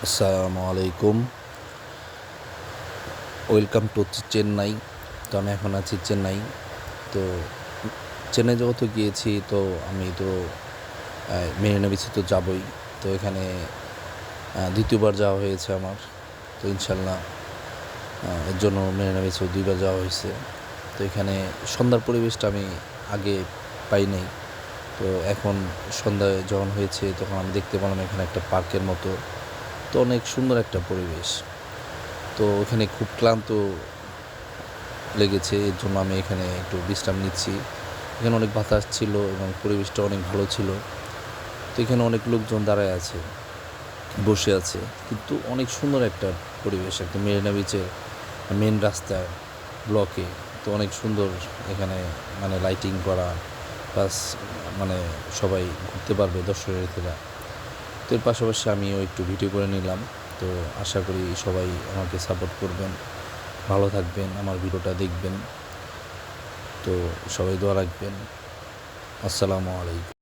আসসালামু আলাইকুম। Welcome to Chennai. তো আমি এখন আছি চেন্নাই। তো চেন্নাই যেহেতু গিয়েছি, তো আমি তো মেরিনা বিচে তো যাবই। তো এখানে দ্বিতীয়বার যাওয়া হয়েছে আমার। তো ইনশাল্লাহ এর জন্য মেরিনা বিচেও ২বার যাওয়া হয়েছে। তো এখানে সন্ধ্যার পরিবেশটা আমি আগে পাই নাই। তো এখন সন্ধ্যায় যখন হয়েছে তখন আমি দেখতে পেলাম এখানে একটা পার্কের মতো। তো অনেক সুন্দর একটা পরিবেশ। তো ওখানে খুব ক্লান্ত লেগেছে, এর জন্য আমি এখানে একটু বিশ্রাম নিচ্ছি। এখানে অনেক বাতাস ছিল এবং পরিবেশটা অনেক ভালো ছিল। তো এখানে অনেক লোকজন দাঁড়ায় আছে, বসে আছে, কিন্তু অনেক সুন্দর একটা পরিবেশ, একটা মেরিনা বিচের মেন রাস্তার ব্লকে। তো অনেক সুন্দর এখানে, মানে লাইটিং করা, প্লাস মানে সবাই ঘুরতে পারবে দর্শনার্থীরা। তো এর পাশাপাশি আমিও একটু ভিডিও করে নিলাম। তো আশা করি সবাই আমাকে সাপোর্ট করবেন, ভালো থাকবেন, আমার ভিডিওটা দেখবেন। তো সবাই দোয়া রাখবেন। আসসালামু আলাইকুম।